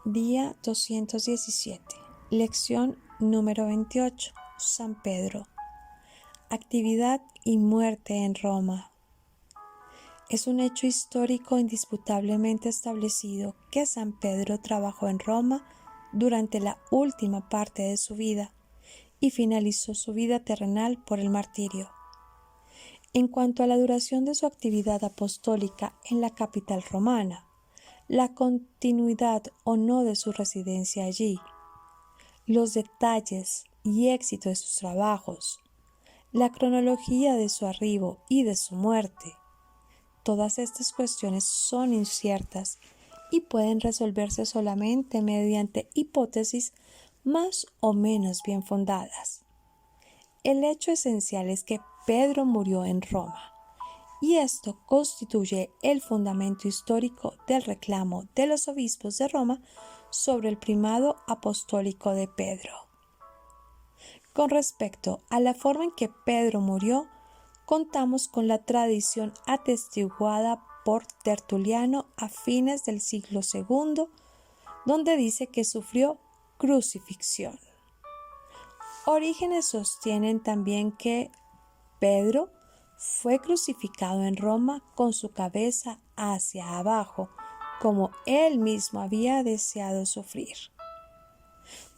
Día 217. Lección número 28. San Pedro. Actividad y muerte en Roma. Es un hecho histórico indisputablemente establecido que San Pedro trabajó en Roma durante la última parte de su vida y finalizó su vida terrenal por el martirio. En cuanto a la duración de su actividad apostólica en la capital romana, la continuidad o no de su residencia allí, los detalles y éxito de sus trabajos, la cronología de su arribo y de su muerte. Todas estas cuestiones son inciertas y pueden resolverse solamente mediante hipótesis más o menos bien fundadas. El hecho esencial es que Pedro murió en Roma, y esto constituye el fundamento histórico del reclamo de los obispos de Roma sobre el primado apostólico de Pedro. Con respecto a la forma en que Pedro murió, contamos con la tradición atestiguada por Tertuliano a fines del siglo II, donde dice que sufrió crucifixión. Orígenes sostienen también que Pedro fue crucificado en Roma con su cabeza hacia abajo, como él mismo había deseado sufrir.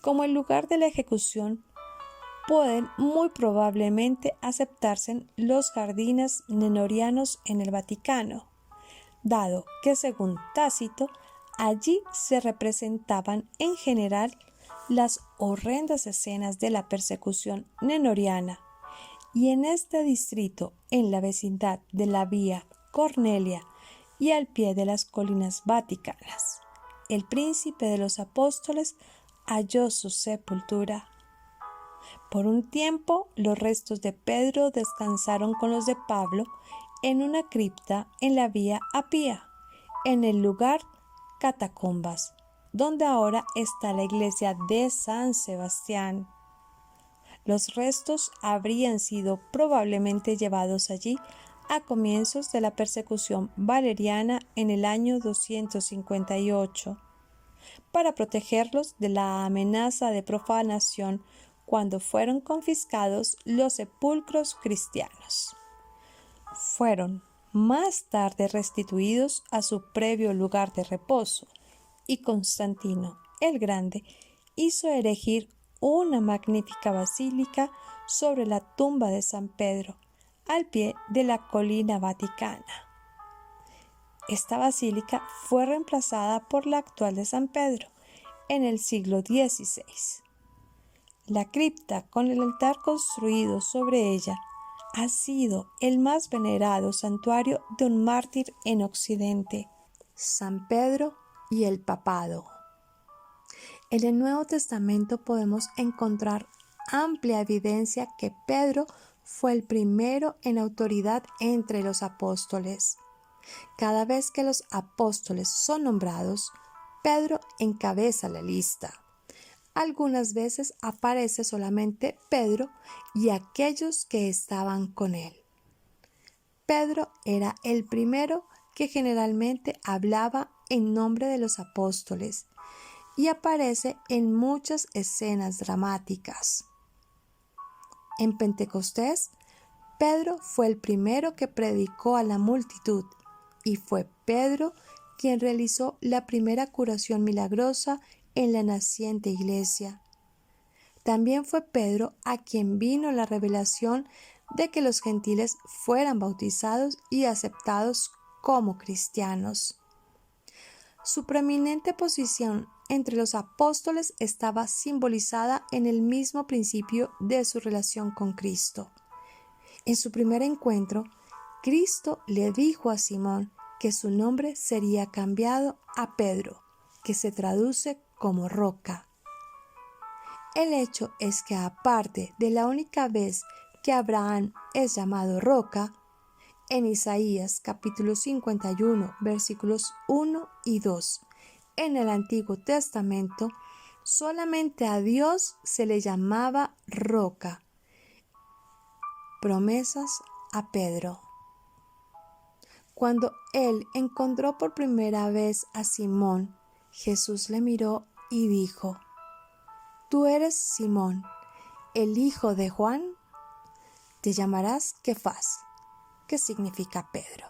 Como el lugar de la ejecución, pueden muy probablemente aceptarse los jardines nenorianos en el Vaticano, dado que según Tácito, allí se representaban en general las horrendas escenas de la persecución nenoriana, y en este distrito, en la vecindad de la Vía Cornelia y al pie de las colinas vaticanas, el príncipe de los apóstoles halló su sepultura. Por un tiempo, los restos de Pedro descansaron con los de Pablo en una cripta en la Vía Apía, en el lugar Catacumbas, donde ahora está la iglesia de San Sebastián. Los restos habrían sido probablemente llevados allí a comienzos de la persecución valeriana en el año 258, para protegerlos de la amenaza de profanación cuando fueron confiscados los sepulcros cristianos. Fueron más tarde restituidos a su previo lugar de reposo, y Constantino el Grande hizo erigir una magnífica basílica sobre la tumba de San Pedro, al pie de la colina vaticana. Esta basílica fue reemplazada por la actual de San Pedro en el siglo XVI. La cripta, con el altar construido sobre ella, ha sido el más venerado santuario de un mártir en Occidente, San Pedro y el Papado. En el Nuevo Testamento podemos encontrar amplia evidencia que Pedro fue el primero en autoridad entre los apóstoles. Cada vez que los apóstoles son nombrados, Pedro encabeza la lista. Algunas veces aparece solamente Pedro y aquellos que estaban con él. Pedro era el primero que generalmente hablaba en nombre de los apóstoles y aparece en muchas escenas dramáticas. En Pentecostés, Pedro fue el primero que predicó a la multitud y fue Pedro quien realizó la primera curación milagrosa en la naciente iglesia. También fue Pedro a quien vino la revelación de que los gentiles fueran bautizados y aceptados como cristianos. Su preeminente posición entre los apóstoles estaba simbolizada en el mismo principio de su relación con Cristo. En su primer encuentro, Cristo le dijo a Simón que su nombre sería cambiado a Pedro, que se traduce como roca. El hecho es que aparte de la única vez que Abraham es llamado roca, en Isaías capítulo 51 versículos 1 y 2, en el Antiguo Testamento, solamente a Dios se le llamaba roca. Promesas a Pedro. Cuando él encontró por primera vez a Simón, Jesús le miró y dijo: Tú eres Simón, el hijo de Juan, te llamarás Kefas, que significa Pedro.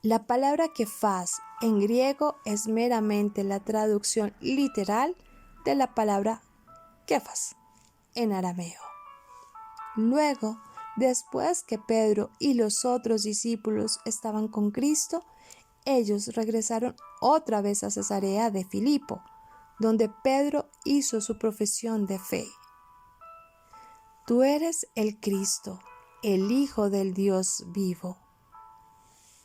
La palabra Kefas en griego es meramente la traducción literal de la palabra Kefas en arameo. Luego, después que Pedro y los otros discípulos estaban con Cristo, ellos regresaron otra vez a Cesarea de Filipo, donde Pedro hizo su profesión de fe. Tú eres el Cristo, el Hijo del Dios vivo.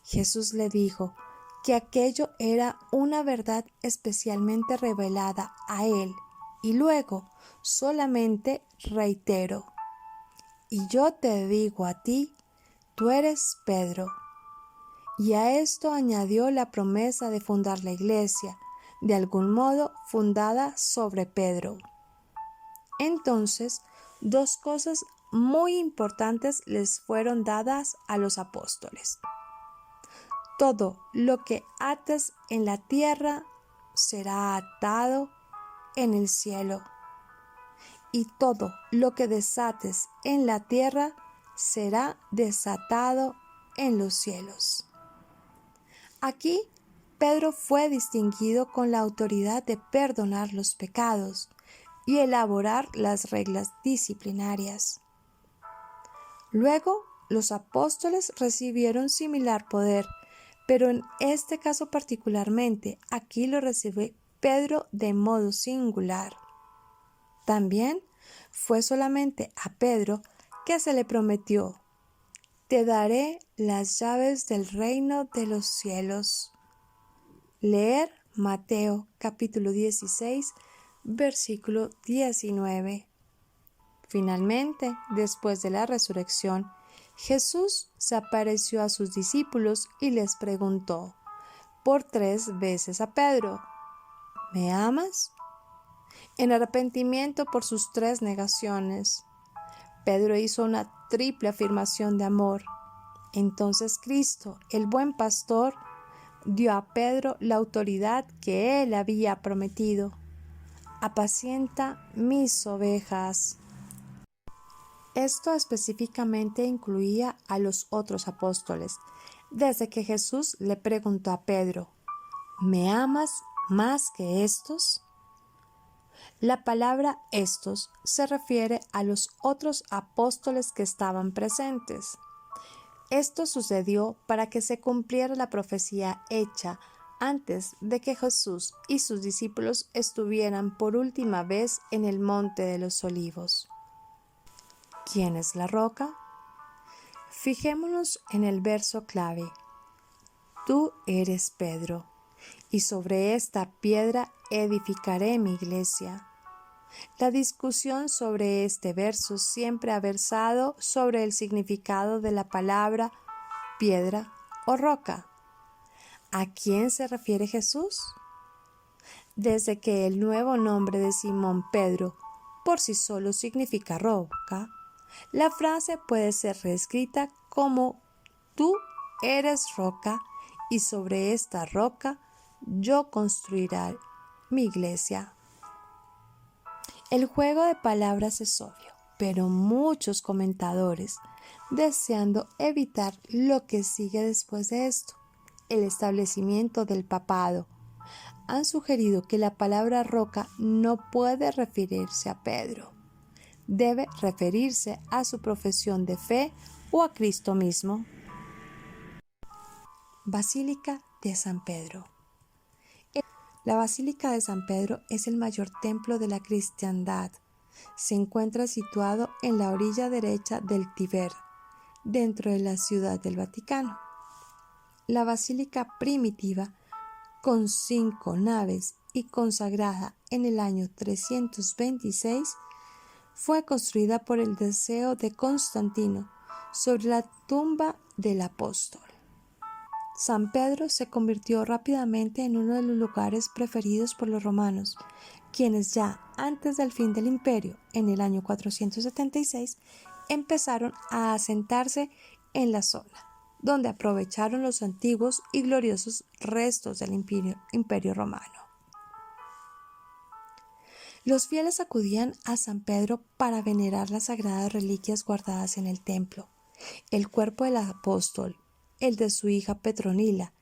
Jesús le dijo que aquello era una verdad especialmente revelada a él, y luego solamente reiteró: Y yo te digo a ti, tú eres Pedro. Y a esto añadió la promesa de fundar la iglesia, de algún modo fundada sobre Pedro. Entonces, dos cosas muy importantes les fueron dadas a los apóstoles. Todo lo que ates en la tierra será atado en el cielo, y todo lo que desates en la tierra será desatado en los cielos. Aquí, Pedro fue distinguido con la autoridad de perdonar los pecados y elaborar las reglas disciplinarias. Luego, los apóstoles recibieron similar poder, pero en este caso particularmente, aquí lo recibe Pedro de modo singular. También fue solamente a Pedro que se le prometió: Te daré las llaves del reino de los cielos. Leer Mateo capítulo 16, versículo 19. Finalmente, después de la resurrección, Jesús se apareció a sus discípulos y les preguntó por 3 veces a Pedro: ¿Me amas? En arrepentimiento por sus 3 negaciones, Pedro hizo una triple afirmación de amor. Entonces Cristo, el buen pastor, dio a Pedro la autoridad que él había prometido: Apacienta mis ovejas. Esto específicamente incluía a los otros apóstoles, desde que Jesús le preguntó a Pedro: ¿Me amas más que estos? La palabra estos se refiere a los otros apóstoles que estaban presentes. Esto sucedió para que se cumpliera la profecía hecha antes de que Jesús y sus discípulos estuvieran por última vez en el Monte de los Olivos. ¿Quién es la roca? Fijémonos en el verso clave: Tú eres Pedro, y sobre esta piedra edificaré mi iglesia. La discusión sobre este verso siempre ha versado sobre el significado de la palabra piedra o roca. ¿A quién se refiere Jesús? Desde que el nuevo nombre de Simón Pedro por sí solo significa roca, la frase puede ser reescrita como: Tú eres roca, y sobre esta roca yo construiré mi iglesia. El juego de palabras es obvio, pero muchos comentadores, deseando evitar lo que sigue después de esto, el establecimiento del papado, han sugerido que la palabra roca no puede referirse a Pedro. Debe referirse a su profesión de fe o a Cristo mismo. Basílica de San Pedro. La Basílica de San Pedro es el mayor templo de la cristiandad. Se encuentra situado en la orilla derecha del Tíber, dentro de la Ciudad del Vaticano. La basílica primitiva, con 5 naves y consagrada en el año 326, fue construida por el deseo de Constantino sobre la tumba del apóstol. San Pedro se convirtió rápidamente en uno de los lugares preferidos por los romanos, quienes ya antes del fin del imperio, en el año 476, empezaron a asentarse en la zona, donde aprovecharon los antiguos y gloriosos restos del Imperio Romano. Los fieles acudían a San Pedro para venerar las sagradas reliquias guardadas en el templo, el cuerpo del apóstol, el de su hija Petronila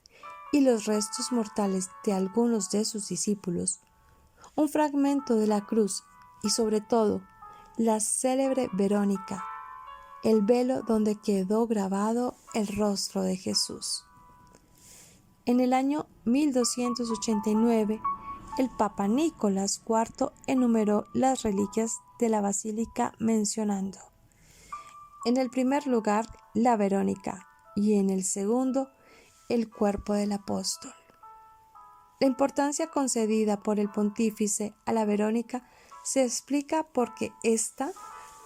y los restos mortales de algunos de sus discípulos, un fragmento de la cruz y sobre todo la célebre Verónica, el velo donde quedó grabado el rostro de Jesús. En el año 1289, el Papa Nicolás IV enumeró las reliquias de la basílica mencionando, en el primer lugar, la Verónica y en el segundo, el cuerpo del apóstol. La importancia concedida por el pontífice a la Verónica se explica porque ésta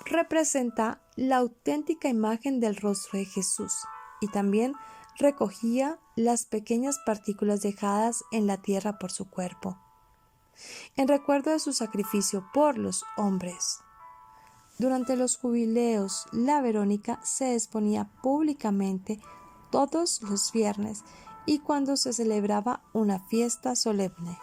representa la auténtica imagen del rostro de Jesús y también recogía las pequeñas partículas dejadas en la tierra por su cuerpo, en recuerdo de su sacrificio por los hombres. Durante los jubileos, la Verónica se exponía públicamente todos los viernes y cuando se celebraba una fiesta solemne.